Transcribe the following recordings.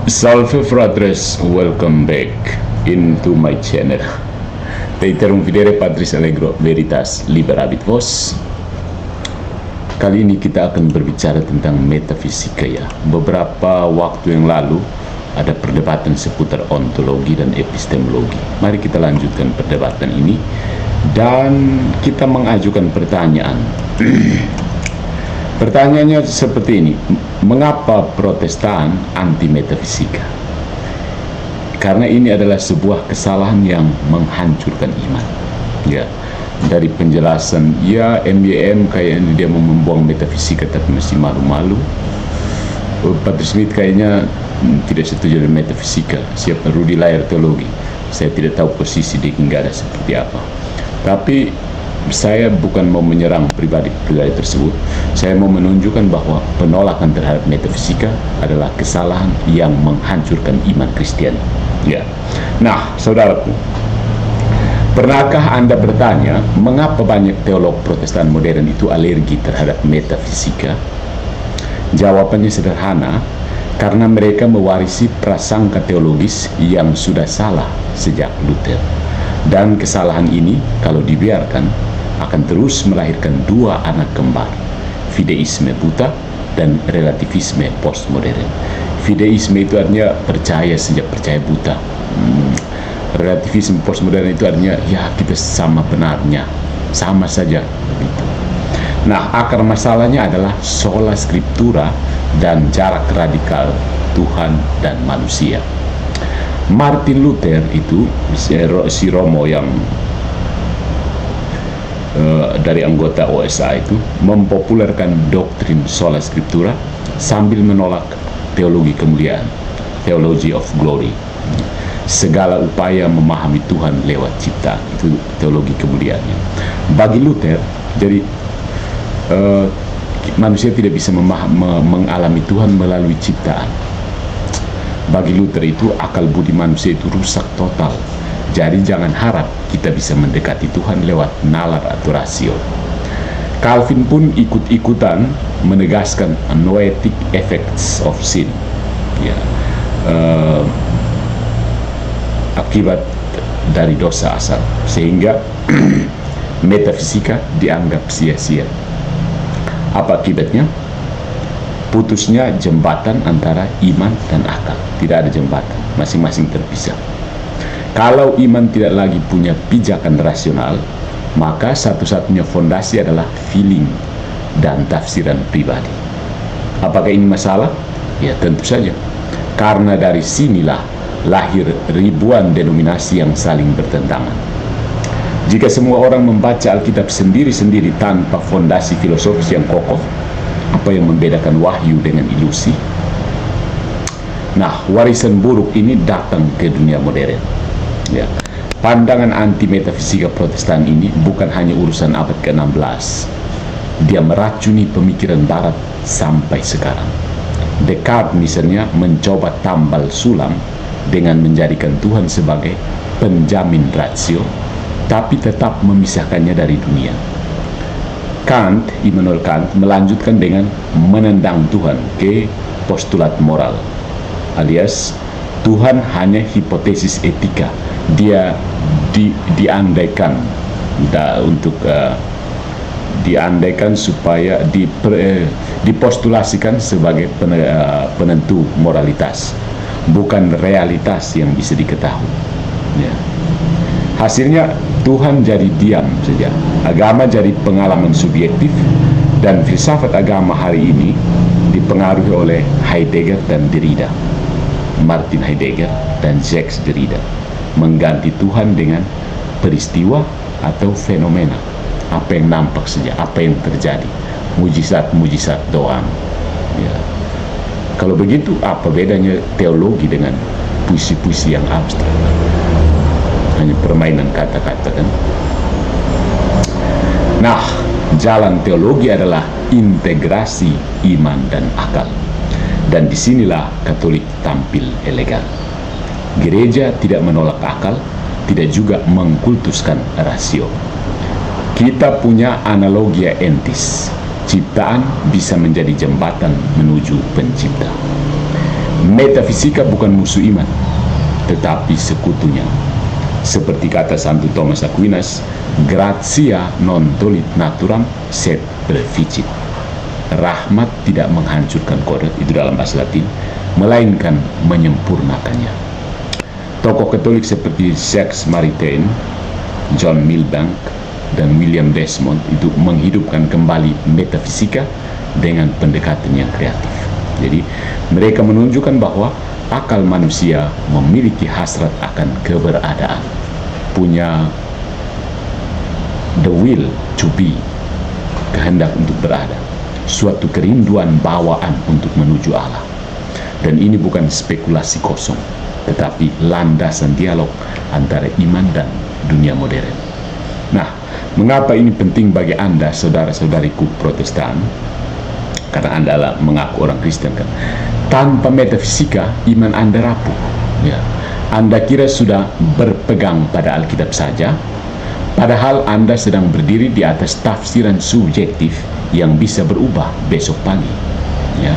Salve fratres, welcome back into my channel. Teiterum videre Patris Allegro Veritas Liberabit Vos. Kali ini kita akan berbicara tentang metafisika ya. Beberapa waktu yang lalu ada perdebatan seputar ontologi dan epistemologi. Mari kita lanjutkan perdebatan ini dan kita mengajukan pertanyaan. Pertanyaannya seperti ini, mengapa Protestan anti metafisika? Karena ini adalah sebuah kesalahan yang menghancurkan iman. Ya, dari penjelasan, ya MYM kayaknya dia mau membuang metafisika tapi masih malu-malu. Patrick Smith kayaknya tidak setuju dengan metafisika. Siapa Rudy Layar teologi. Saya tidak tahu posisi dia hingga ada seperti apa. Tapi saya bukan mau menyerang pribadi tersebut. Saya mau menunjukkan bahwa penolakan terhadap metafisika adalah kesalahan yang menghancurkan iman Kristiani. Ya. Nah, saudaraku, pernahkah Anda bertanya mengapa banyak teolog Protestan modern itu alergi terhadap metafisika? Jawabannya sederhana, karena mereka mewarisi prasangka teologis yang sudah salah sejak Luther. Dan kesalahan ini kalau dibiarkan akan terus melahirkan dua anak kembar, fideisme buta dan relativisme postmodern. Fideisme itu artinya percaya sejak percaya buta. Relativisme postmodern itu artinya ya kita sama benarnya, sama saja begitu. Nah, akar masalahnya adalah sola scriptura dan jarak radikal Tuhan dan manusia. Martin Luther itu si Romo yang dari anggota OSA itu mempopulerkan doktrin sola scriptura sambil menolak teologi kemuliaan, theology of glory. Segala upaya memahami Tuhan lewat ciptaan, itu teologi kemuliaannya. Bagi Luther, jadi manusia tidak bisa mengalami Tuhan melalui ciptaan. Bagi Luther itu akal budi manusia itu rusak total. Jadi jangan harap kita bisa mendekati Tuhan lewat nalar atau rasio. Calvin pun ikut-ikutan menegaskan noetic effects of sin, ya, akibat dari dosa asal, sehingga metafisika dianggap sia-sia. Apa akibatnya? Putusnya jembatan antara iman dan akal. Tidak ada jembatan, masing-masing terpisah. Kalau iman tidak lagi punya pijakan rasional, maka satu-satunya fondasi adalah feeling dan tafsiran pribadi. Apakah ini masalah? Ya tentu saja. Karena dari sinilah lahir ribuan denominasi yang saling bertentangan. Jika semua orang membaca Alkitab sendiri-sendiri tanpa fondasi filosofis yang kokoh, apa yang membedakan wahyu dengan ilusi? Nah, warisan buruk ini datang ke dunia modern. Ya. Pandangan anti metafisika Protestan ini bukan hanya urusan abad ke-16. Dia meracuni pemikiran barat sampai sekarang. Descartes misalnya mencoba tambal sulam dengan menjadikan Tuhan sebagai penjamin rasio, tapi tetap memisahkannya dari dunia. Kant, Immanuel Kant melanjutkan dengan menendang Tuhan ke postulat moral, alias Tuhan hanya hipotesis etika. Dia diandaikan diandaikan supaya dipostulasikan sebagai penentu moralitas, bukan realitas yang bisa diketahui. Ya. Hasilnya Tuhan jadi diam saja, agama jadi pengalaman subjektif, dan filsafat agama hari ini dipengaruhi oleh Heidegger dan Derrida. Martin Heidegger dan Jacques Derrida mengganti Tuhan dengan peristiwa atau fenomena, apa yang nampak saja, apa yang terjadi, mujizat-mujizat doang. Ya. Kalau begitu, apa bedanya teologi dengan puisi-puisi yang abstrak? Hanya permainan kata-kata kan? Nah, jalan teologi adalah integrasi iman dan akal. Dan disinilah Katolik tampil elegan. Gereja tidak menolak akal, tidak juga mengkultuskan rasio. Kita punya analogia entis. Ciptaan bisa menjadi jembatan menuju pencipta. Metafisika bukan musuh iman, tetapi sekutunya. Seperti kata Santo Thomas Aquinas, gratia non tolit naturam sed perficit. Rahmat tidak menghancurkan kodrat, itu dalam bahasa Latin, melainkan menyempurnakannya. Tokoh Katolik seperti Jacques Maritain, John Milbank, dan William Desmond itu menghidupkan kembali metafisika dengan pendekatan yang kreatif. Jadi mereka menunjukkan bahwa akal manusia memiliki hasrat akan keberadaan, punya the will to be, kehendak untuk berada, suatu kerinduan bawaan untuk menuju Allah. Dan ini bukan spekulasi kosong, tetapi landasan dialog antara iman dan dunia modern. Nah, mengapa ini penting bagi Anda, saudara-saudariku Protestan? Karena Anda mengaku orang Kristen kan. Tanpa metafisika, iman Anda rapuh. Ya. Anda kira sudah berpegang pada Alkitab saja, padahal Anda sedang berdiri di atas tafsiran subjektif yang bisa berubah besok pagi. Ya.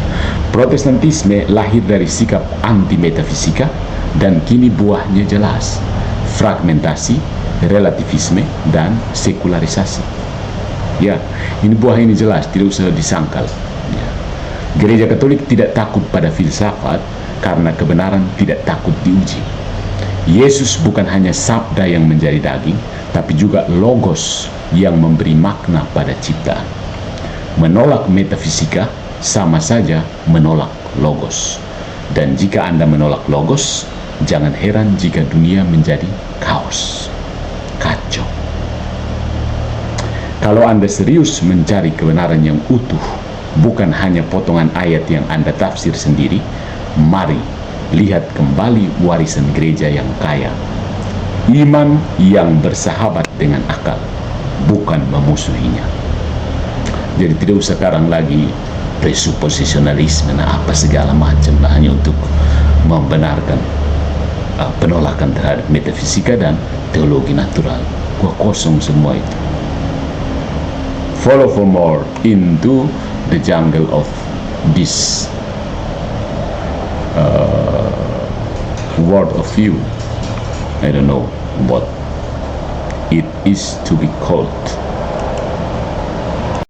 Protestantisme lahir dari sikap anti-metafisika dan kini buahnya jelas: fragmentasi, relativisme, dan sekularisasi. Ya, ini buah ini jelas, tidak usah disangkal. Ya. Gereja Katolik tidak takut pada filsafat karena kebenaran tidak takut diuji. Yesus bukan hanya sabda yang menjadi daging, tapi juga logos yang memberi makna pada ciptaan. Menolak metafisika sama saja menolak logos. Dan jika Anda menolak logos, jangan heran jika dunia menjadi kaos, kacau. Kalau Anda serius mencari kebenaran yang utuh, bukan hanya potongan ayat yang Anda tafsir sendiri, mari lihat kembali warisan gereja yang kaya. Iman yang bersahabat dengan akal, bukan memusuhinya. Jadi tidak usah sekarang lagi presuposisionalisme, apa segala macam, hanya untuk membenarkan penolakan terhadap metafisika dan teologi natural. Kosong semua itu. Follow for more into the jungle of this world of view. I don't know what it is to be called.